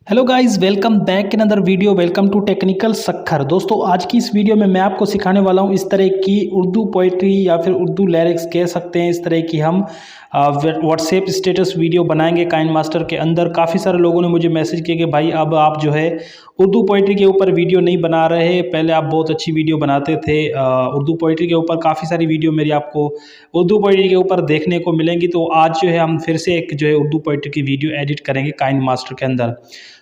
Hello guys, welcome back in other video. Welcome to technical Sakkhar. दोस्तों, आज की इस वीडियो में मैं आपको सिखाने वाला हूं इस तरह की उर्दू पोइट्री या फिर उर्दू लिरिक्स कह सकते हैं। इस तरह की हम व्हाट्सएप स्टेटस वीडियो बनाएंगे काइन मास्टर के अंदर। काफ़ी सारे लोगों ने मुझे मैसेज किया कि भाई अब आप जो है उर्दू पोइट्री के ऊपर वीडियो नहीं बना रहे, पहले आप बहुत अच्छी वीडियो बनाते थे। उर्दू पोइट्री के ऊपर काफ़ी सारी वीडियो मेरी आपको उर्दू पोइट्री के ऊपर देखने को मिलेंगी। तो आज जो है हम फिर से एक जो है उर्दू पोइट्री की वीडियो एडिट करेंगे काइन मास्टर के अंदर।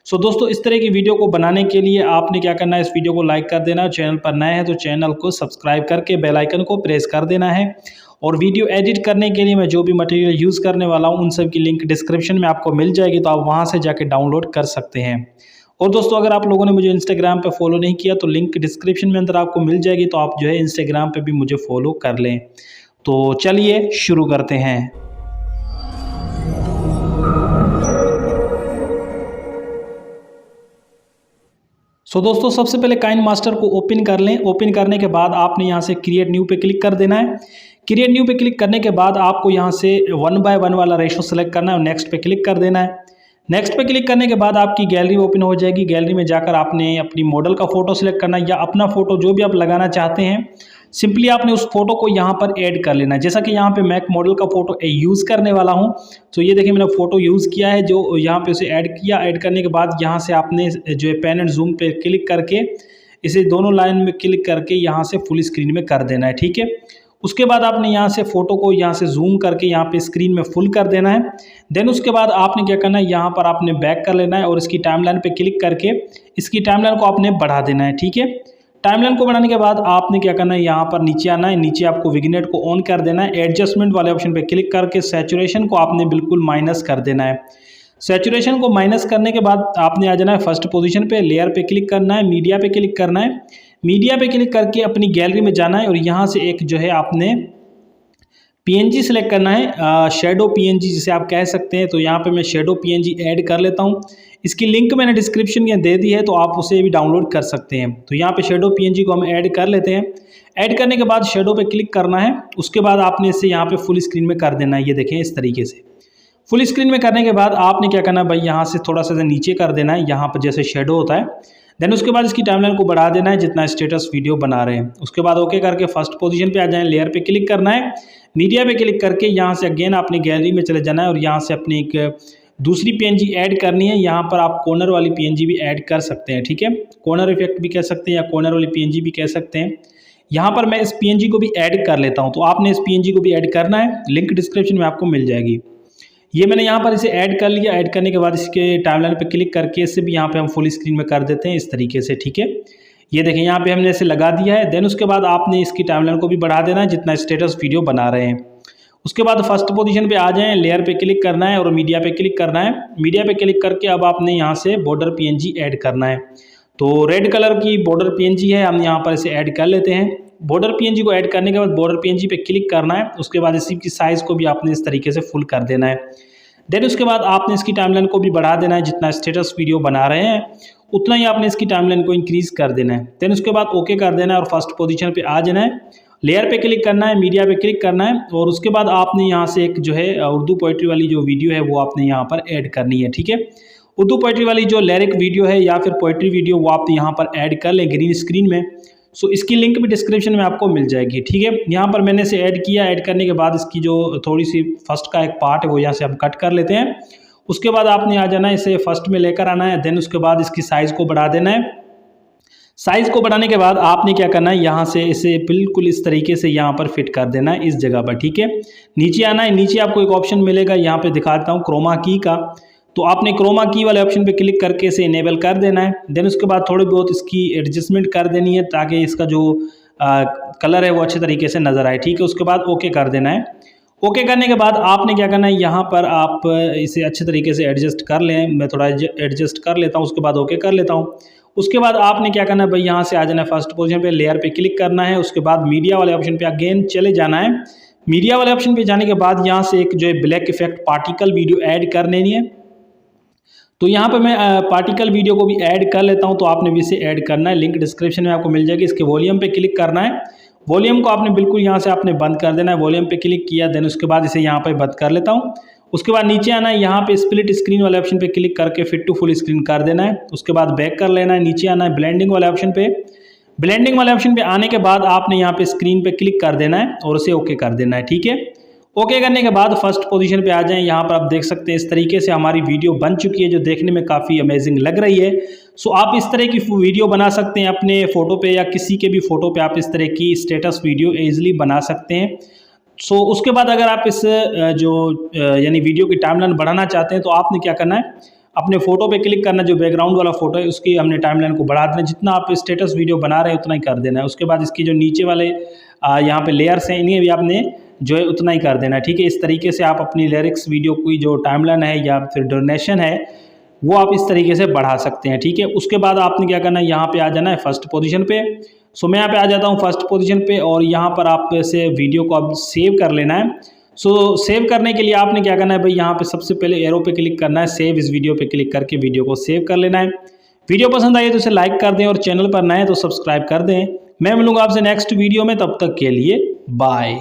सो दोस्तों, इस तरह की वीडियो को बनाने के लिए आपने क्या करना है, इस वीडियो को लाइक कर देना। चैनल पर नए हैं तो चैनल को सब्सक्राइब करके बेल आइकन को प्रेस कर देना है। और वीडियो एडिट करने के लिए मैं जो भी मटेरियल यूज़ करने वाला हूं उन सब की लिंक डिस्क्रिप्शन में आपको मिल जाएगी, तो आप वहां से जाके डाउनलोड कर सकते हैं। और दोस्तों, अगर आप लोगों ने मुझे इंस्टाग्राम पे फॉलो नहीं किया तो लिंक डिस्क्रिप्शन में अंदर आपको मिल जाएगी, तो आप जो है इंस्टाग्राम पे भी मुझे फॉलो कर लें। तो चलिए शुरू करते हैं। दोस्तों, सबसे पहले काइन मास्टर को ओपन कर लें। ओपन करने के बाद आपने यहाँ से क्रिएट न्यू पे क्लिक कर देना है। क्रिएट न्यू पे क्लिक करने के बाद आपको यहाँ से 1:1 वाला रेशो सेलेक्ट करना है और नेक्स्ट पे क्लिक कर देना है। नेक्स्ट पे क्लिक करने के बाद आपकी गैलरी ओपन हो जाएगी। गैलरी में जाकर आपने अपनी मॉडल का फोटो सिलेक्ट करना है या अपना फोटो जो भी आप लगाना चाहते हैं। सिंपली आपने उस फोटो को यहाँ पर ऐड कर लेना है। जैसा कि यहाँ पे मैं एक मॉडल का फोटो यूज़ करने वाला हूँ, तो ये देखिए मैंने फोटो यूज़ किया है, जो यहाँ पे उसे ऐड किया। ऐड करने के बाद यहाँ से आपने जो है पेन एंड जूम पे क्लिक करके इसे दोनों लाइन में क्लिक करके यहाँ से फुल स्क्रीन में कर देना है। ठीक है, उसके बाद आपने यहाँ से फ़ोटो को यहाँ से जूम करके यहाँ पे स्क्रीन में फुल कर देना है। देन उसके बाद आपने क्या करना है, यहाँ पर आपने बैक कर लेना है और इसकी टाइमलाइन पे क्लिक करके इसकी टाइमलाइन को आपने बढ़ा देना है। ठीक है, टाइमलाइन को बढ़ाने के बाद आपने क्या करना है, यहाँ पर नीचे आना है। नीचे आपको विग्नेट को ऑन कर देना है। एडजस्टमेंट वाले ऑप्शन पे क्लिक करके सैचुरेशन को आपने बिल्कुल माइनस कर देना है। सैचुरेशन को माइनस करने के बाद आपने आ जाना है फर्स्ट पोजीशन पे। लेयर पे क्लिक करना है, मीडिया पे क्लिक करना है। मीडिया पे क्लिक करके अपनी गैलरी में जाना है और यहाँ से एक जो है आपने पीएनजी सेलेक्ट करना है, शेडो पीएनजी जिसे आप कह सकते हैं। तो यहाँ पे मैं शेडो पीएनजी ऐड कर लेता हूँ। इसकी लिंक मैंने डिस्क्रिप्शन में दे दी है, तो आप उसे भी डाउनलोड कर सकते हैं। तो यहाँ पे शेडो पीएनजी को हम ऐड कर लेते हैं। ऐड करने के बाद शेडो पे क्लिक करना है। उसके बाद आपने इसे यहाँ पे फुल स्क्रीन में कर देना है। ये देखें इस तरीके से फुल स्क्रीन में करने के बाद आपने क्या करना है भाई, यहाँ से थोड़ा सा नीचे कर देना है, यहाँ पर जैसे शेडो होता है। देन उसके बाद इसकी टाइमलाइन को बढ़ा देना है जितना स्टेटस वीडियो बना रहे हैं। उसके बाद ओके करके फर्स्ट पोजीशन पे आ जाए। लेयर पे क्लिक करना है, मीडिया पे क्लिक करके यहाँ से अगेन आपने गैलरी में चले जाना है और यहाँ से अपनी एक दूसरी पीएनजी ऐड करनी है। यहाँ पर आप कॉर्नर वाली पीएनजी भी ऐड कर सकते हैं। ठीक है, कॉर्नर इफेक्ट भी कह सकते हैं या कॉर्नर वाली पीएनजी भी कह सकते हैं। यहाँ पर मैं इस पीएनजी को भी ऐड कर लेता हूँ, तो आपने इस पीएनजी को भी ऐड करना है। लिंक डिस्क्रिप्शन में आपको मिल जाएगी। ये मैंने यहाँ पर इसे ऐड कर लिया। ऐड करने के बाद इसके टाइमलाइन पे क्लिक करके इसे भी यहाँ पे हम फुल स्क्रीन में कर देते हैं इस तरीके से। ठीक है, ये देखें यहाँ पे हमने इसे लगा दिया है। देन उसके बाद आपने इसकी टाइमलाइन को भी बढ़ा देना है जितना स्टेटस वीडियो बना रहे हैं। उसके बाद फर्स्ट पोजीशन पे आ जाएं, लेयर पे क्लिक करना है और मीडिया पे क्लिक करना है। मीडिया पे क्लिक करके अब आपने यहाँ से बॉर्डर पीएनजी ऐड करना है। तो रेड कलर की बॉर्डर पीएनजी है, हम यहाँ पर इसे ऐड कर लेते हैं। बॉर्डर पीएनजी को ऐड करने के बाद बॉर्डर पीएनजी पे क्लिक करना है। उसके बाद इसी की साइज़ को भी आपने इस तरीके से फुल कर देना है। देन उसके बाद आपने इसकी टाइमलाइन को भी बढ़ा देना है। जितना स्टेटस वीडियो बना रहे हैं उतना ही आपने इसकी टाइमलाइन को इंक्रीज कर देना है। देन उसके बाद ओके कर देना है और फर्स्ट पोजीशन पे आ जाना है। लेयर पे क्लिक करना है, मीडिया पे क्लिक करना है और उसके बाद आपने यहाँ से एक जो है उर्दू पोइट्री वाली जो वीडियो है वो आपने यहाँ पर ऐड करनी है। ठीक है, उर्दू पोइट्री वाली जो लिरिक वीडियो है या फिर पोइट्री वीडियो वो आप यहाँ पर ऐड कर लें ग्रीन स्क्रीन में। सो इसकी लिंक भी डिस्क्रिप्शन में आपको मिल जाएगी। ठीक है, यहाँ पर मैंने इसे ऐड किया। ऐड करने के बाद इसकी जो थोड़ी सी फर्स्ट का एक पार्ट है वो यहाँ से हम कट कर लेते हैं। उसके बाद आपने आ जाना है, इसे फर्स्ट में लेकर आना है। देन उसके बाद इसकी साइज़ को बढ़ा देना है। साइज़ को बढ़ाने के बाद आपने क्या करना है, यहाँ से इसे बिल्कुल इस तरीके से यहाँ पर फिट कर देना है इस जगह पर। ठीक है, नीचे आना है। नीचे आपको एक ऑप्शन मिलेगा, यहाँ पे दिखाता हूँ क्रोमा की का। तो आपने क्रोमा की वाले ऑप्शन पे क्लिक करके इसे इनेबल कर देना है। देन उसके बाद थोड़ी बहुत इसकी एडजस्टमेंट कर देनी है ताकि इसका जो कलर है वो अच्छे तरीके से नज़र आए। ठीक है, उसके बाद ओके कर देना है। ओके करने के बाद आपने क्या करना है, यहाँ पर आप इसे अच्छे तरीके से एडजस्ट कर लें। मैं थोड़ा एडजस्ट कर लेता हूँ, उसके बाद ओके कर लेता हूँ। उसके बाद आपने क्या करना है भाई, यहाँ से आ जाना है फर्स्ट पोजीशन पे। लेयर पे क्लिक करना है। उसके बाद मीडिया वाले ऑप्शन पे अगेन चले जाना है। मीडिया वाले ऑप्शन पे जाने के बाद यहाँ से एक जो है black effect particle video add कर लेनी है। तो यहाँ पे मैं पार्टिकल वीडियो को भी ऐड कर लेता हूँ, तो आपने भी इसे ऐड करना है। लिंक डिस्क्रिप्शन में आपको मिल जाएगी। इसके वॉल्यूम पे क्लिक करना है। वॉल्यूम को आपने बिल्कुल यहाँ से आपने बंद कर देना है। वॉल्यूम पे क्लिक किया, देन उसके बाद इसे यहाँ पे बंद कर लेता हूँ। उसके बाद नीचे आना है, यहाँ पे स्प्लिट स्क्रीन वाले ऑप्शन पे क्लिक करके फिट टू फुल स्क्रीन कर देना है। उसके बाद बैक कर लेना है, नीचे आना है ब्लेंडिंग वाले ऑप्शन पे। ब्लेंडिंग वाले ऑप्शन पे आने के बाद आपने यहाँ पे स्क्रीन पे क्लिक कर देना है और उसे ओके कर देना है। ठीक है, ओके करने के बाद फर्स्ट पोजीशन पे आ जाएं। यहाँ पर आप देख सकते हैं इस तरीके से हमारी वीडियो बन चुकी है, जो देखने में काफ़ी अमेजिंग लग रही है। सो आप इस तरह की वीडियो बना सकते हैं अपने फ़ोटो पे या किसी के भी फ़ोटो पे आप इस तरह की स्टेटस वीडियो ईजिली बना सकते हैं। सो उसके बाद अगर आप इस यानी वीडियो की टाइमलाइन बढ़ाना चाहते हैं तो आपने क्या करना है, अपने फ़ोटो पे क्लिक करना, जो बैकग्राउंड वाला फ़ोटो है उसकी हमने टाइमलाइन को बढ़ा देना, जितना आप स्टेटस वीडियो बना रहे हैं उतना ही कर देना है। उसके बाद इसकी जो नीचे वाले यहाँ पे लेयर्स हैं इन्हें भी आपने जो है उतना ही कर देना है। ठीक है, इस तरीके से आप अपनी लिरिक्स वीडियो की जो टाइमलाइन है या फिर ड्यूरेशन है वो आप इस तरीके से बढ़ा सकते हैं। ठीक है, उसके बाद आपने क्या करना है, यहाँ पे आ जाना है फर्स्ट पोजीशन पे। सो मैं यहाँ पे आ जाता हूँ फर्स्ट पोजीशन पे और यहाँ पर आप से वीडियो को अब सेव कर लेना है। सो सेव करने के लिए आपने क्या करना है भाई, यहाँ पे सबसे पहले एरो पे क्लिक करना है, सेव इस वीडियो पे क्लिक करके वीडियो को सेव कर लेना है। वीडियो पसंद आई तो इसे लाइक कर दें और चैनल पर नए तो सब्सक्राइब कर दें। मैं मिलूंगा आपसे नेक्स्ट वीडियो में, तब तक के लिए बाय।